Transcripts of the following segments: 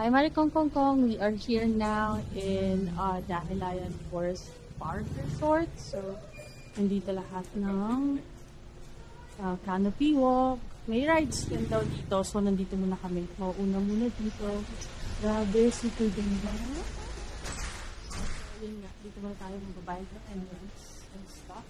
Hi, Maricong Kong Kong. We are here now in Dahilayan Forest Park Resort. So, nandito lahat ng canopy walk. May rides din daw dito. So, nandito muna kami. Mauuna muna dito. Grabe, super ganda. Yun nga, dito muna tayo magbabayad ng entrance and stuff.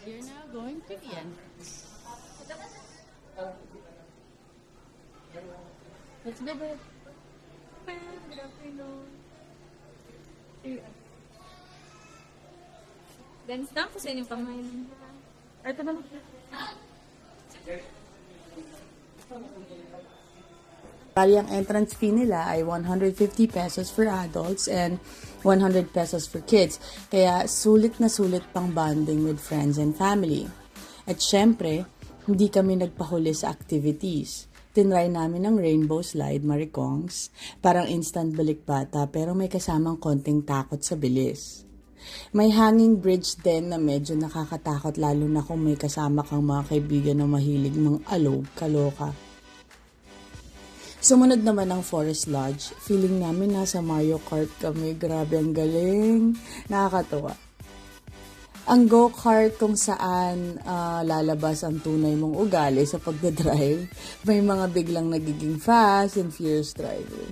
You're now going to the entrance. Let's go, babe. Good afternoon. Dance na ako sa inyong pamain. Ito na. Bali, ang entrance fee nila ay 150 pesos for adults and 100 pesos for kids. Kaya sulit na sulit pang bonding with friends and family. At syempre, hindi kami nagpahuli sa activities. Tinry namin ang rainbow slide, Maricongs. Parang instant balikbata pero may kasamang konting takot sa bilis. May hanging bridge din na medyo nakakatakot lalo na kung may kasama kang mga kaibigan na mahilig mang-alog, kaloka. Sumunod naman ang Forest Lodge. Feeling namin nasa Mario Kart kami. Grabe, ang galing. Nakakatawa. Ang go-kart kung saan lalabas ang tunay mong ugali sa pagdadrive. May mga biglang nagiging fast and furious driver.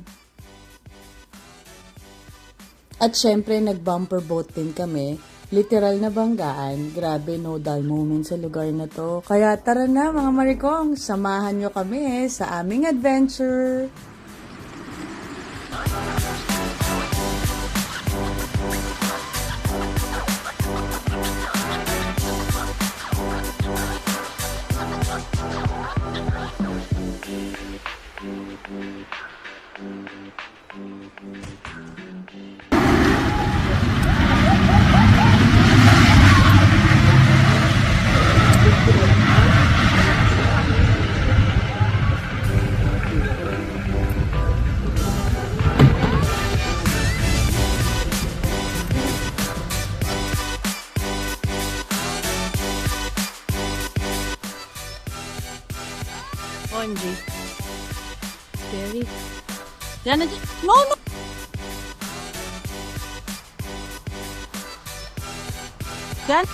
At syempre, nag-bumper boat din kami. Literal na banggaan. Grabe, no dull moment sa lugar na to. Kaya tara na mga Maricong, samahan nyo kami sa aming adventure. OMG. Scary. Yan na dyan. No, no! Yan.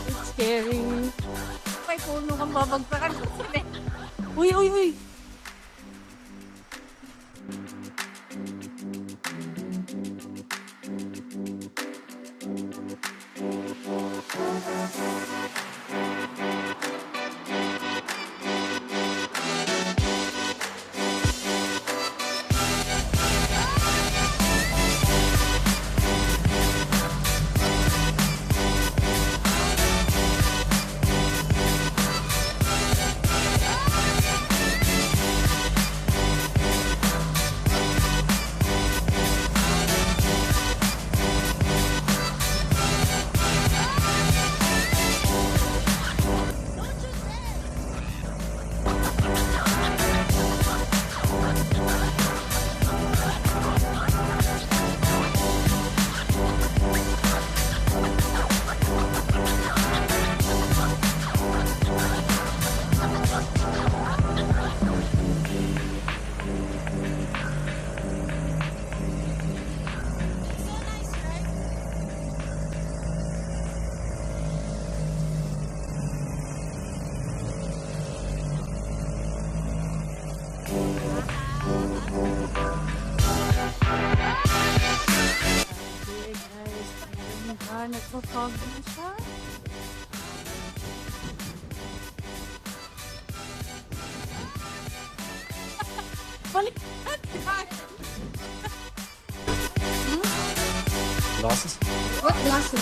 It's scary. May puno kang babagsakan ko sila. Uy, uy, uy! Nagpo-fog na siya. Balik! Glasses? What glasses?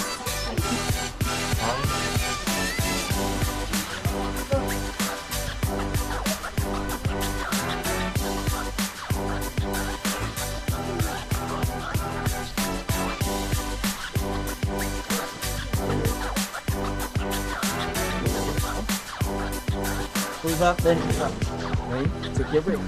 Move up, then move up. Ready? Take your break.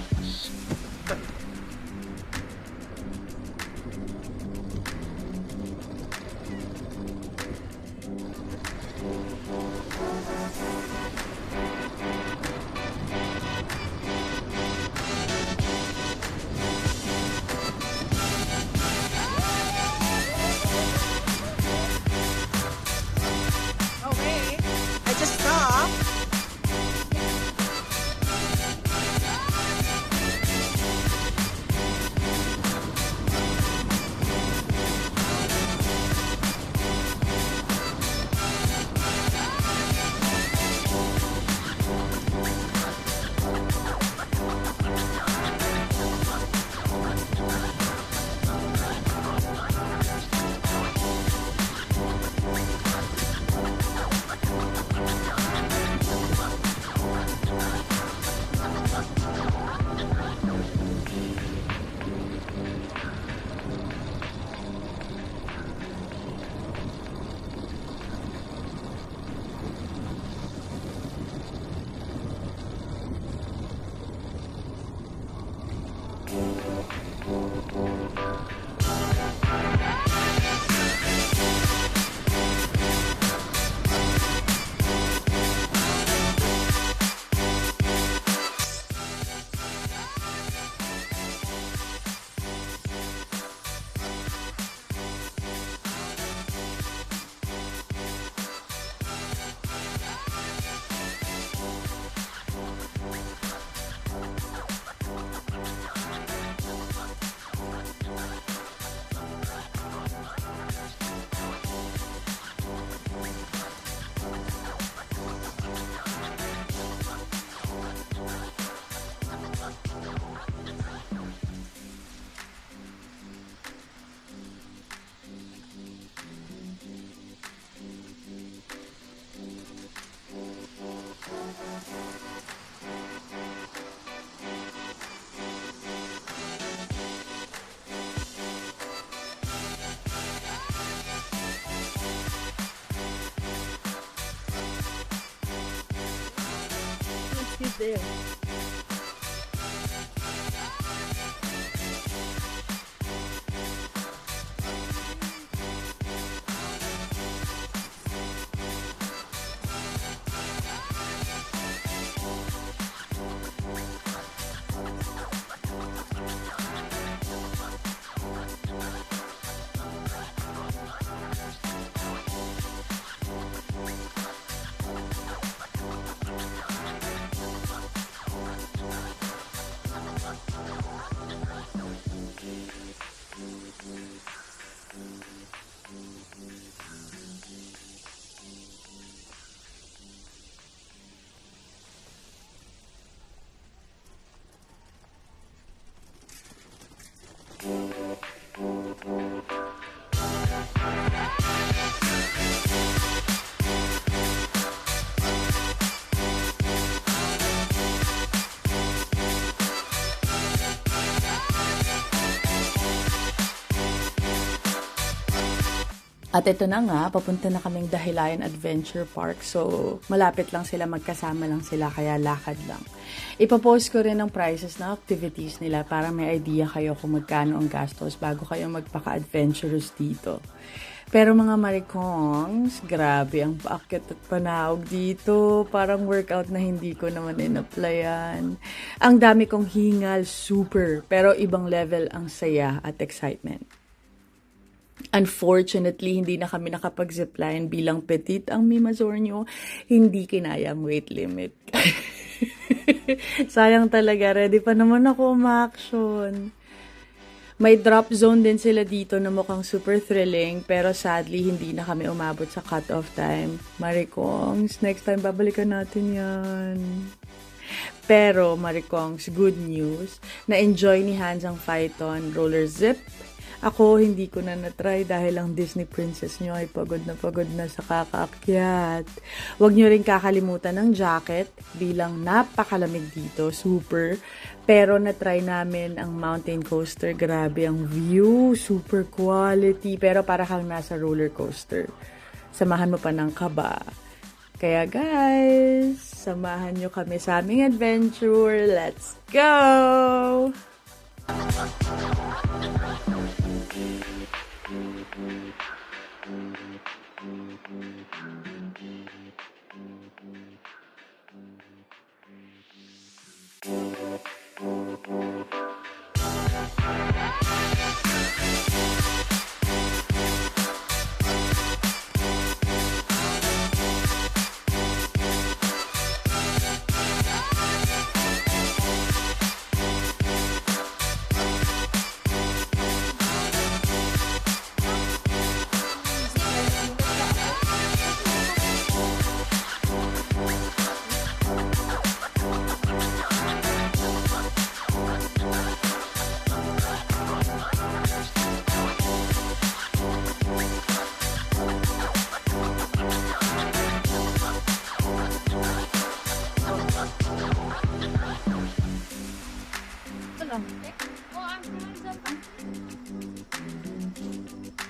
Okay. I just stopped. He's there. At ito na nga, papunta na kaming Dahilayan Adventure Park. So, malapit lang sila, magkasama lang sila, kaya lakad lang. Ipapost ko rin ang prices ng activities nila para may idea kayo kung magkano ang gastos bago kayo magpaka-adventurous dito. Pero mga marikongs, grabe ang paakyat at panahog dito. Parang workout na hindi ko naman in-applyan. Ang dami kong hingal, super. Pero ibang level ang saya at excitement. Unfortunately, hindi na kami nakapag-zipline bilang petite ang Mimazornio. Hindi kinaya ang weight limit. Sayang talaga, ready pa naman ako ma-action. May drop zone din sila dito na mukhang super thrilling, pero sadly, hindi na kami umabot sa cut-off time. Marikongs, next time babalikan natin yan. Pero, Marikongs, good news, na-enjoy ni Hans ang Phaeton roller zip, Ako, hindi ko na na-try dahil ang Disney princess nyo ay pagod na sa kakaakyat. Huwag nyo rin kakalimutan ng jacket bilang napakalamig dito, super. Pero na-try namin ang mountain coaster. Grabe ang view, super quality. Pero para kang nasa roller coaster. Samahan mo pa ng kaba. Kaya guys, samahan nyo kami sa aming adventure. Let's go!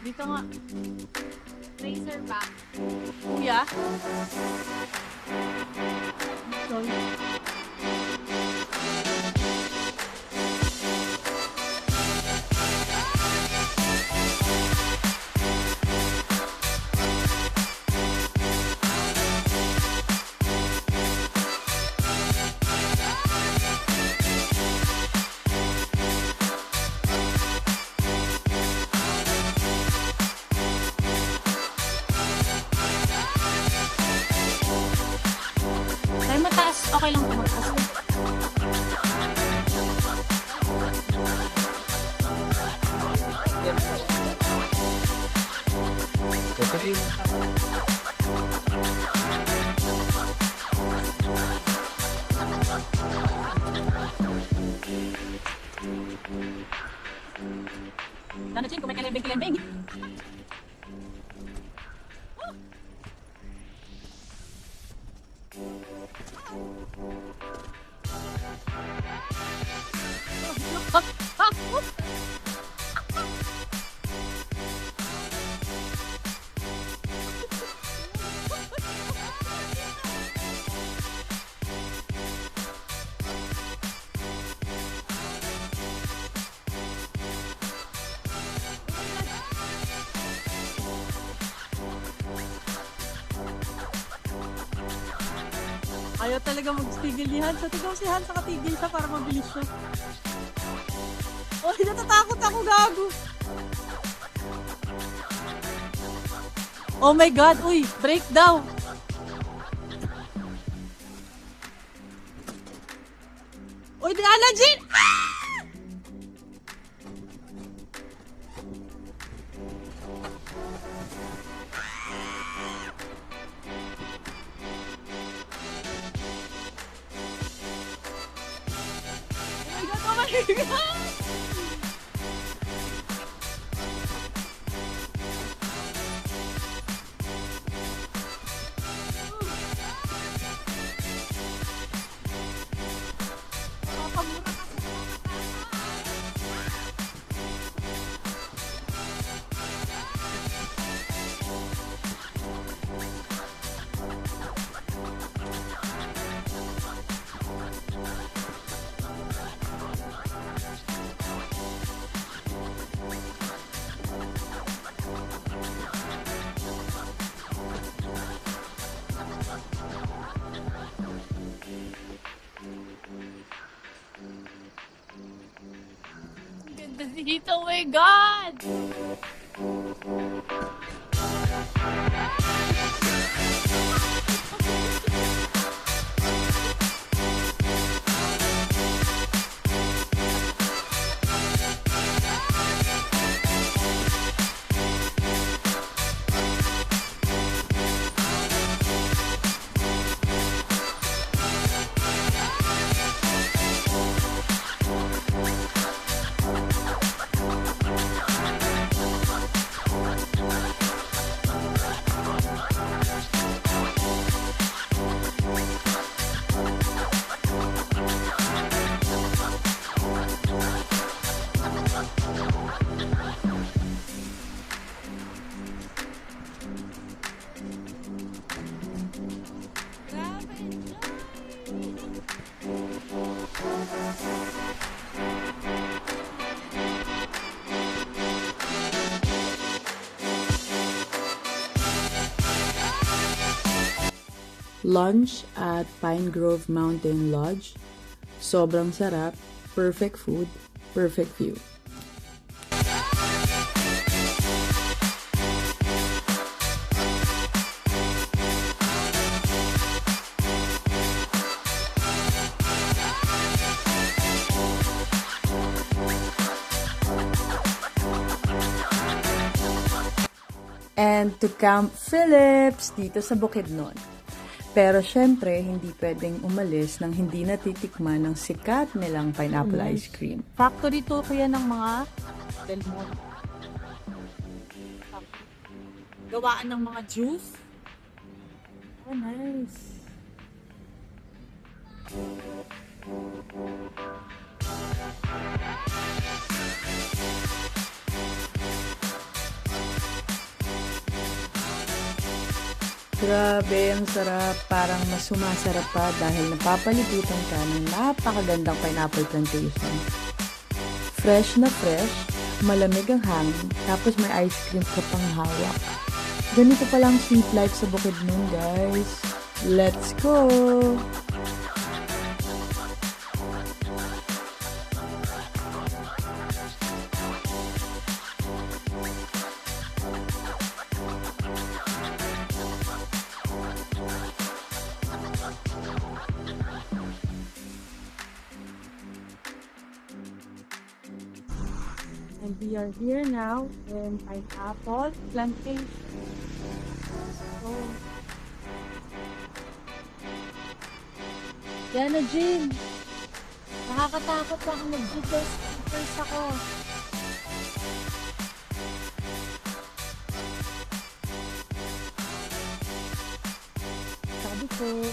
Dito nga. Razor back. Kuya? Sorry. Ay, mataas. Okay lang ito mataas. Dana Chin, kung may kilembing-kilembing. Ayaw talaga mag-stigil ni Hans. Tignan mo si Hans, nakatigil siya para mabilis siya. Oh, natatakot ako, gago. Oh my God, uy, break daw. Uy, Diana Jean! Ah! Oh my God! Ganda dito, oh my God! Lunch at Pine Grove Mountain Lodge. Sobrang sarap, perfect food, perfect view. And to Camp Phillips dito sa Bukidnon. Pero syempre, hindi pwedeng umalis nang hindi natitikman ng sikat nilang pineapple ice cream. Factory to kaya ng mga Del Monte. Gawaan ng mga juice. Oh, nice. Grabe, ang sarap. Parang mas sumasarap pa dahil napapalibutan ka ng napakagandang pineapple plantation. Fresh na fresh, malamig ang hangin, tapos may ice cream ka pang hawak. Ganito palang sweet life sa Bukidnon, guys. Let's go! And we are here now in Pineapple Plantation. Oh. Yana Jean! Nakakatakot pa ako mag-test first ako. Sabi ko.